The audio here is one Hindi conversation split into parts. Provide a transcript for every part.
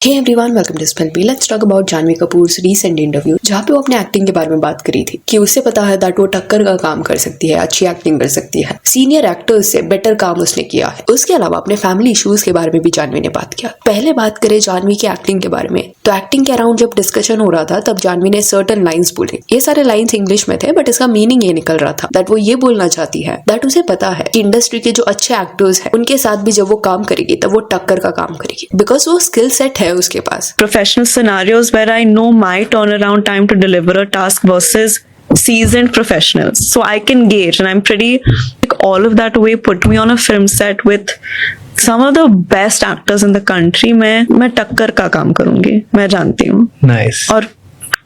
Hey everyone, welcome to spell bee. Let's talk about Janhvi Kapoor's recent interview, जहाँ पे वो अपने एक्टिंग के बारे में बात करी थी कि उससे पता है दैट वो टक्कर का काम कर सकती है, अच्छी एक्टिंग कर सकती है, सीनियर एक्टर्स से बेटर काम उसने किया है। उसके अलावा अपने फैमिली इश्यूज के बारे में भी जानवी ने बात किया। पहले बात करें जानवी की एक्टिंग के बारे में, तो एक्टिंग के अराउंड जब डिस्कशन हो रहा था तब जानवी ने सर्टेन लाइन्स बोले। ये सारे लाइन्स इंग्लिश में थे, बट इसका मीनिंग ये निकल रहा था दैट वो ये बोलना चाहती है दैट उसे पता है कि इंडस्ट्री के जो अच्छे एक्टर्स हैं उनके साथ भी जब वो काम करेगी तब वो टक्कर का काम करेगी, बिकॉज वो स्किल सेट है उसके पास। Professional scenarios where I know my turnaround time to deliver a task versus seasoned professionals. So I can gauge, and I'm pretty like all of that way put me on a film set with some of the best actors in the country. मैं टक्कर का काम करूंगी, मैं जानती हूँ। Nice. और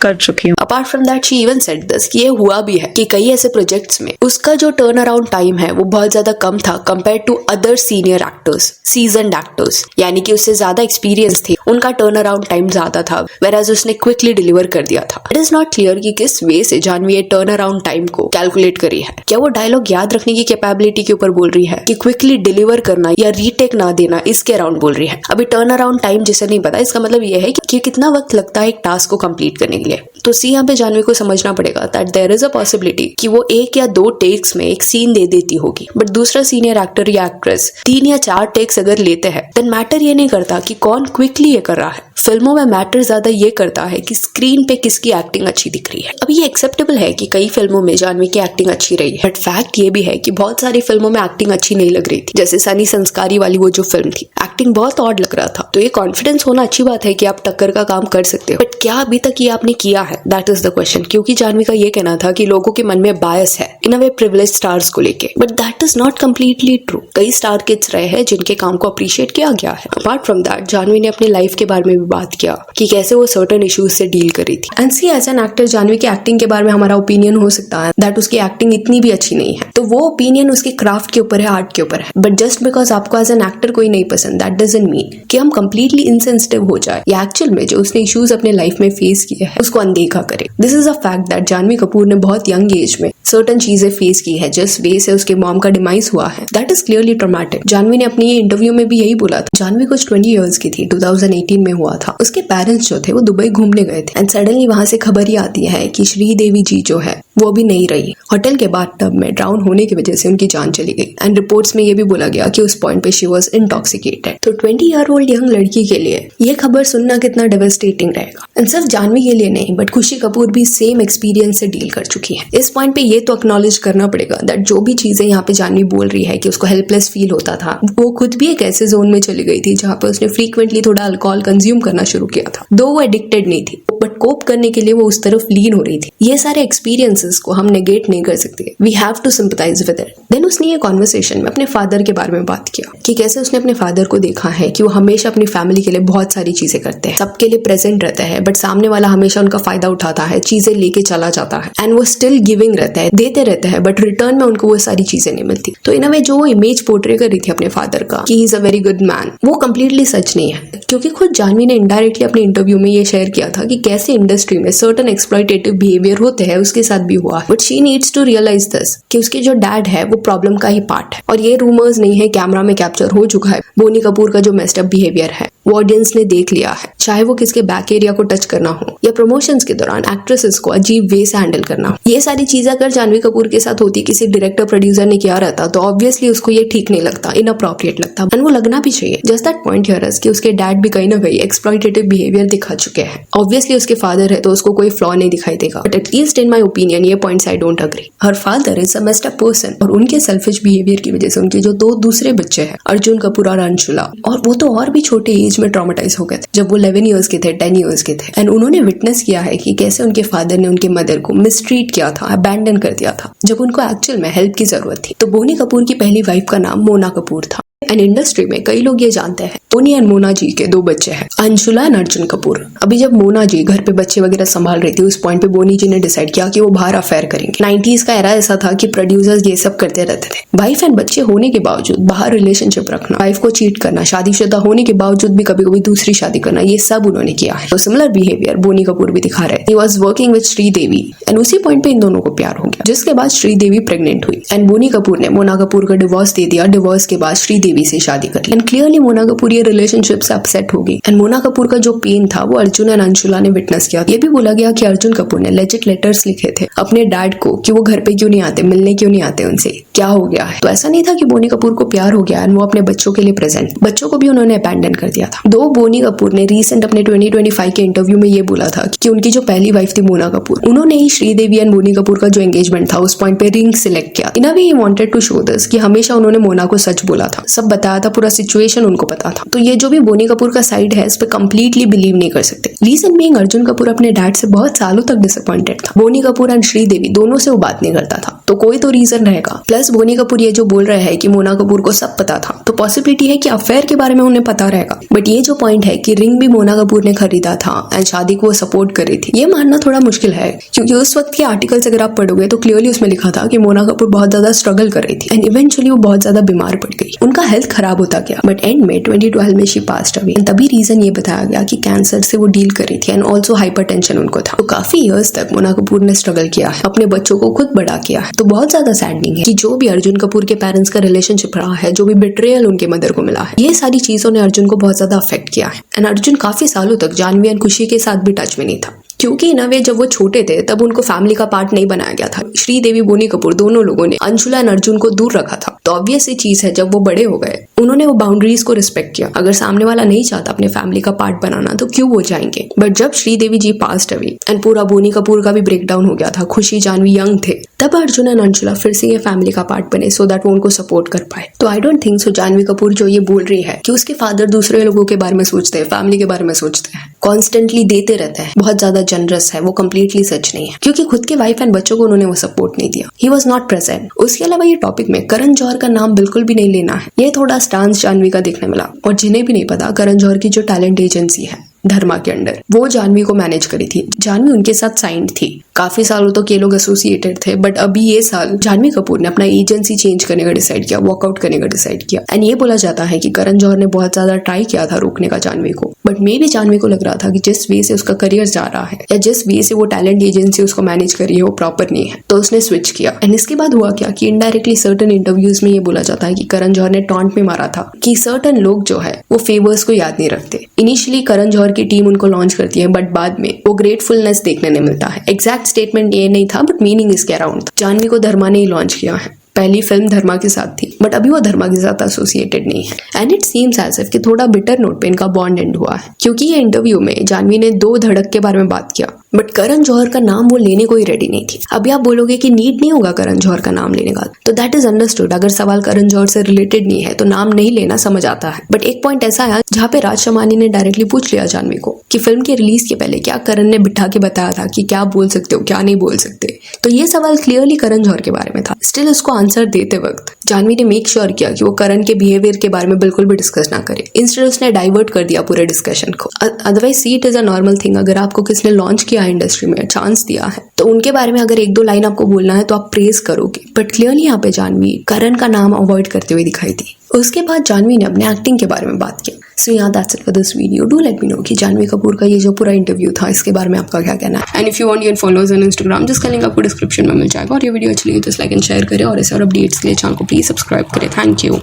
कर चुकी हूँ। Apart from that she even said this कि ये हुआ भी है कि कई ऐसे प्रोजेक्ट्स में उसका जो टर्न अराउंड टाइम है वो बहुत ज्यादा कम था compare to other senior actors, seasoned actors, यानी कि उससे ज्यादा एक्सपीरियंस थे, उनका टर्न अराउंड टाइम ज्यादा था, वेराज उसने क्विकली डिलीवर कर दिया था। इट इज नॉट क्लियर कि किस वे से जानवी ये टर्न अराउंड टाइम को कैलकुलेट करी है। क्या वो डायलॉग याद रखने की कैपेबिलिटी के ऊपर बोल रही है कि क्विकली डिलीवर करना या रीटेक ना देना, इसके अराउंड बोल रही है। अभी टर्न अराउंड टाइम जिसे नहीं पता, इसका मतलब ये है कि कितना वक्त लगता है एक टास्क को कंप्लीट करने के लिए। तो सी यहाँ पे जानवी को समझना पड़ेगा that there is a possibility कि वो 1 या 2 टेक्स में एक सीन दे देती होगी, बट दूसरा सीनियर एक्टर या एक्ट्रेस 3 या 4 टेक्स अगर लेते हैं देन मैटर ये नहीं करता कि कौन क्विकली ये कर रहा है। फिल्मों में मैटर ज्यादा ये करता है कि स्क्रीन पे किसकी एक्टिंग अच्छी दिख रही है। अब ये एक्सेप्टेबल है कि कई फिल्मों में जानवी की एक्टिंग अच्छी रही है, बट फैक्ट ये भी है कि बहुत सारी फिल्मों में एक्टिंग अच्छी नहीं लग रही थी। जैसे सनी संस्कारी वाली वो जो फिल्म थी, एक्टिंग बहुत ऑड लग रहा था। तो ये कॉन्फिडेंस होना अच्छी बात है कि आप टक्कर का काम कर सकते हो, बट क्या अभी तक ये आपने किया है, दैट इज द क्वेश्चन। क्योंकि जानवी का ये कहना था कि लोगों के मन में बायस है इन अ वे प्रिविलेज स्टार्स को लेके, but that is not completely true. कई स्टार किड्स रहे हैं जिनके काम को अप्रिशिएट किया गया है। अपार्ट फ्रॉम दैट जानवी ने अपनी लाइफ के बारे में भी बात किया कि कैसे वो सर्टेन इश्यूज से डील कर रही थी। And see as an actor Janhvi की एक्टिंग के बारे में हमारा ओपिनियन हो सकता है दैट उसकी एक्टिंग इतनी भी अच्छी नहीं है, तो वो ओपिनियन उसके क्राफ्ट के ऊपर है, आर्ट के ऊपर है। बट जस्ट बिकॉज आपको एज एन एक्टर कोई नहीं पसंद दैट डजंट मीन कि हम कंप्लीटली इनसेंसिटिव हो जाए या एक्चुअल में जो उसने इश्यूज अपने लाइफ में फेस किए हैं उसको अनदेखा करे। This is a fact that Janhvi Kapoor ने बहुत यंग एज में सर्टेन चीजें फेस की है, जिस वे से उसके मॉम का डिमाइस हुआ है that is clearly traumatic. Janhvi ने अपनी ये इंटरव्यू में भी यही बोला था। जानवी कुछ 20 इयर्स की थी, 2018 में हुआ था। उसके पेरेंट्स जो थे वो दुबई घूमने गए थे एंड सडनली वहां से खबर ही आती है कि श्रीदेवी जी जो है वो भी नहीं रही। होटल के बाथटब में ड्राउन होने की वजह से उनकी जान चली गई एंड रिपोर्ट्स में ये भी बोला गया कि उस पॉइंट पे शी वाज इंटॉक्सिकेटेड। तो 20 ईयर ओल्ड यंग लड़की के लिए ये खबर सुनना कितना डेवास्टेटिंग रहेगा। एंड सिर्फ जानवी के लिए नहीं, बट खुशी कपूर भी सेम एक्सपीरियंस से डील कर चुकी है। इस पॉइंट पे ये तो एक्नॉलेज करना पड़ेगा दैट जो भी चीजें यहाँ पे जानवी बोल रही है कि उसको हेल्पलेस फील होता था, वो खुद भी एक ऐसे जोन में चली गई थी जहाँ पे उसने फ्रीक्वेंटली थोड़ा अल्कोहल कंज्यूम करना शुरू किया था। दो वो एडिक्टेड नहीं थी, बट कोप करने के लिए वो उस तरफ लीन हो रही थी। ये सारे एक्सपीरियंसेस को हम नेगेट नहीं कर सकते, we have to sympathize with it. Then उसने ये कॉन्वर्सेशन में अपने फादर के बारे में बात किया कि कैसे उसने अपने फादर को देखा है कि वो हमेशा अपनी फैमिली के लिए बहुत सारी चीजें करते हैं, सबके लिए प्रेजेंट रहता है, बट सामने वाला हमेशा उनका फायदा उठाता है, चीजें लेके चला जाता है एंड वो स्टिल गिविंग रहता है, देते रहता है, बट रिटर्न में उनको वो सारी चीजें नहीं मिलती। तो इन अ वे जो इमेज पोर्ट्रे कर रही थी अपने फादर का कि he is a very good man, वो कंप्लीटली सच नहीं है। क्योंकि खुद जानवी ने इनडायरेक्टली अपने इंटरव्यू में ये शेयर किया था कि कैसे इंडस्ट्री में सर्टेन एक्सप्लॉयटेटिव बिहेवियर होते हैं, उसके साथ भी हुआ है। But she needs to realize this कि उसके जो डैड है वो प्रॉब्लम का ही पार्ट है, और ये रूमर्स नहीं है, कैमरा में कैप्चर हो चुका है। बोनी कपूर का जो मेस्ड अप बिहेवियर है वो ऑडियंस ने देख लिया है, चाहे वो किसके बैक एरिया को टच करना हो या प्रमोशंस के दौरान एक्ट्रेसेस को अजीब वे से हैंडल करना हो। ये सारी चीजें अगर जानवी कपूर के साथ होती, किसी डायरेक्टर प्रोड्यूसर ने किया रहता, तो ऑब्वियसली उसको ये ठीक नहीं लगता, इनअप्रोप्रिएट लगता, एंड वो लगना भी चाहिए। Just that point here is कि उसके डैड भी कहीं ना कहीं एक्सप्लॉयटेटिव बिहेवियर दिखा चुके हैं। ऑब्वियसली उसके फादर है तो उसको कोई फ्लॉ नहीं दिखाई देगा, but at least in my opinion ये पॉइंट्स आई डोंट अग्री। हर father is a messed up person, और उनके सेल्फिश बिहेवियर की वजह से उनके जो 2 दूसरे बच्चे हैं, अर्जुन कपूर और अंशुला, और वो तो और भी छोटे एज में ट्रॉमेटाइज हो गए थे, जब वो 11 इयर्स के थे, 10 इयर्स के थे, एंड उन्होंने विटनेस किया है कि कैसे उनके फादर ने उनके मदर को मिसट्रीट किया था, अबैंडन कर दिया था जब उनको एक्चुअल में हेल्प की जरूरत थी। तो बोनी कपूर की पहली वाइफ का नाम मोना कपूर था। एंड इंडस्ट्री में कई लोग ये जानते हैं बोनी एंड मोना जी के 2 बच्चे हैं, अंशुला एंड अर्जुन कपूर। अभी जब मोना जी घर पे बच्चे वगैरह संभाल रही थी, उस पॉइंट पे बोनी जी ने डिसाइड किया कि वो बाहर अफेयर करेंगे। 90s का एरा ऐसा था कि प्रोड्यूसर्स ये सब करते रहते थे, वाइफ एंड बच्चे होने के बावजूद बाहर रिलेशनशिप रखना, वाइफ को चीट करना, शादीशुदा होने के बावजूद भी कभी कभी दूसरी शादी करना, ये सब उन्होंने किया है। तो सिमिलर बिहेवियर बोनी कपूर भी दिखा रहे थे। He was working with Sridevi and उसी पॉइंट पे इन दोनों को प्यार हो गया, जिसके बाद श्रीदेवी प्रेग्नेंट हुई एंड बोनी कपूर ने मोना कपूर का डिवोर्स दे दिया। डिवोर्स के बाद श्रीदेवी देवी से शादी कर ली। एंड क्लियरली मोना कपूर ये रिलेशनशिप से अपसेट हो गई। एंड मोना कपूर का जो पेन था वो अर्जुन एंड अंशुला ने विटनेस किया। ये भी बोला गया कि अर्जुन कपूर ने लेजिट लेटर्स लिखे थे अपने डैड को कि वो घर पे क्यों नहीं आते, मिलने क्यों नहीं आते उनसे, क्या हो गया है। तो ऐसा नहीं था कि बोनी कपूर को प्यार हो गया एंड वो अपने बच्चों के लिए प्रेजेंट, बच्चों को भी उन्होंने अबैंडन कर दिया था। दो बोनी कपूर ने रीसेंट अपने 2025 के इंटरव्यू में ये बोला था कि उनकी जो पहली वाइफ थी मोना कपूर, उन्होंने ही श्रीदेवी एंड बोनी कपूर का जो एंगेजमेंट था उस पॉइंट पे रिंग सिलेक्ट किया। In a way he wanted to show this कि हमेशा उन्होंने मोना को सच बोला था, सब बताया था, पूरा सिचुएशन उनको पता था। तो ये जो भी बोनी कपूर का साइड है इस पे कंप्लीटली बिलीव नहीं कर सकते। रीजन बीइंग अर्जुन कपूर अपने डैड से बहुत सालों तक डिसअपॉइंटेड था। बोनी कपूर एंड श्रीदेवी दोनों से वो बात नहीं करता था, तो कोई तो रीजन रहेगा। प्लस बोनी कपूर ये जो बोल रहे हैं कि मोना कपूर को सब पता था, तो पॉसिबिलिटी है कि अफेयर के बारे में उन्हें पता रहेगा। बट ये जो पॉइंट है कि रिंग भी मोना कपूर ने खरीदा था एंड शादी को वो सपोर्ट कर रही थी, ये मानना थोड़ा मुश्किल है, क्योंकि उस वक्त के आर्टिकल्स अगर आप पढ़ोगे तो क्लियरली उसमें लिखा था कि मोना कपूर बहुत ज्यादा स्ट्रगल कर रही थी एंड इवेंचुअली वो बहुत ज्यादा बीमार पड़ गई, उनका हेल्थ खराब होता गया। बट एंड में 2012 में शी पास्ड अवे। तभी रीजन ये बताया गया कि कैंसर से वो डील कर रही थी एंड ऑल्सो हाइपरटेंशन उनको था। तो काफी इयर्स तक मोना कपूर ने स्ट्रगल किया है, अपने बच्चों को खुद बड़ा किया है। तो बहुत ज्यादा सैडनिंग है कि जो भी अर्जुन कपूर के पेरेंट्स का रिलेशनशिप रहा है, जो भी बिट्रेयल उनके मदर को मिला है, ये सारी चीजों ने अर्जुन को बहुत ज्यादा अफेक्ट किया है। एंड अर्जुन काफी सालों तक जानवी एंड खुशी के साथ भी टच में नहीं था, क्योंकि ना वे जब वो छोटे थे तब उनको फैमिली का पार्ट नहीं बनाया गया था। श्रीदेवी बोनी कपूर दोनों लोगों ने अंशुला एंड अर्जुन को दूर रखा था। तो ऑब्वियस सी चीज है, जब वो बड़े हो गए उन्होंने वो बाउंड्रीज को रिस्पेक्ट किया। अगर सामने वाला नहीं चाहता अपने फैमिली का पार्ट बनाना तो क्यों वो जाएंगे। बट जब श्रीदेवी जी पास्ट अवे एंड पूरा बोनी कपूर का भी ब्रेक डाउन हो गया था, खुशी जानवी यंग थे, तब अर्जुन एंड अंशुला फिर से ये फैमिली का पार्ट बने सो दैट वो उनको सपोर्ट कर पाए। तो I don't think so Janhvi Kapoor जो ये बोल रही है कि उसके फादर दूसरे लोगों के बारे में सोचते हैं, फैमिली के बारे में सोचते हैं, कॉन्स्टेंटली देते रहते हैं, बहुत ज्यादा जनरस है, वो कंप्लीटली सच नहीं है, क्योंकि खुद के वाइफ एंड बच्चों को उन्होंने वो सपोर्ट नहीं दिया। He was not present. उसके अलावा ये टॉपिक में करण जौहर का नाम बिल्कुल भी नहीं लेना है, ये थोड़ा स्टांस जानवी का देखने मिला। और जिन्हें भी नहीं पता, करण जौहर की जो टैलेंट एजेंसी है धर्मा के अंडर, वो जानवी को मैनेज करी थी। जानवी उनके साथ साइंड थी, काफी सालों तक ये लोग एसोसिएटेड थे। बट अभी ये साल जानवी कपूर ने अपना एजेंसी चेंज करने का डिसाइड किया, वॉकआउट करने का डिसाइड किया। एंड ये बोला जाता है कि करण जौहर ने बहुत ज्यादा ट्राई किया था रोकने का जानवी को, बट मे भी जानवी को लग रहा था कि जिस वे से उसका करियर जा रहा है या जिस वे से वो टैलेंट एजेंसी उसको मैनेज कर रही है वो प्रॉपर नहीं है, तो उसने स्विच किया। एंड इसके बाद हुआ क्या कि इनडायरेक्टली सर्टन इंटरव्यूज में ये बोला जाता है कि करण जौहर ने टॉन्ट में मारा था कि सर्टन लोग जो है वो फेवर्स को याद नहीं रखते। इनिशियली करण जौहर की टीम उनको लॉन्च करती है, बट बाद में वो ग्रेटफुलनेस देखने नहीं मिलता है। एग्जैक्ट स्टेटमेंट ये नहीं था, बट मीनिंग इसके अराउंड था। जानवी को धर्मा ने ही लॉन्च किया है, पहली फिल्म धर्मा के साथ थी, बट अभी वो धर्मा के साथ एसोसिएटेड नहीं है। And it seems as if कि थोड़ा बिटर नोट पे इनका बॉन्ड एंड हुआ है, क्योंकि ये इंटरव्यू में जानवी ने 2 धड़क के बारे में बात किया, बट करण जौहर का नाम वो लेने को ही रेडी नहीं थी। अभी आप बोलोगे कि नीड नहीं होगा करण जौहर का नाम लेने का, तो दैट इज अंडरस्टूड। अगर सवाल करण जौहर से रिलेटेड नहीं है तो नाम नहीं लेना समझ आता है। बट एक पॉइंट ऐसा है जहाँ पे राज शमानी ने डायरेक्टली पूछ लिया जानवी को कि फिल्म के रिलीज के पहले क्या करण ने बिठा के बताया था कि क्या बोल सकते हो क्या नहीं बोल सकते। तो ये सवाल क्लियरली करण जौहर के बारे में था। स्टिल उसको आंसर देते वक्त जानवी ने मेक श्योर किया कि वो करण के बिहेवियर के बारे में बिल्कुल भी डिस्कस ना करे। इंस्टेड उसने डाइवर्ट कर दिया पूरे डिस्कशन को। Otherwise see it is a normal thing. अगर आपको किसने लॉन्च किया इंडस्ट्री में, चांस दिया है, तो उनके बारे में अगर 1-2 लाइन आपको बोलना है तो आप प्रेज करोगे। बट क्लियरली यहाँ पे जानवी करण का नाम अवॉइड करते हुए दिखाई दी। उसके बाद जानवी ने अपने एक्टिंग के बारे में बात की। सो यहाँ that's it for this video. Do let me know कि जानवी कपूर का ये जो पूरा इंटरव्यू था इसके बारे में आपका क्या कहना है। And if you want your followers on Instagram, जिसका लिंक आपको डिस्क्रिप्शन में मिल जाएगा। और ये वीडियो अच्छी लगी तो लाइक एंड शेयर करें, और ऐसे और अपडेट्स के लिए चैनल को प्लीज सब्सक्राइब करें। Thank you.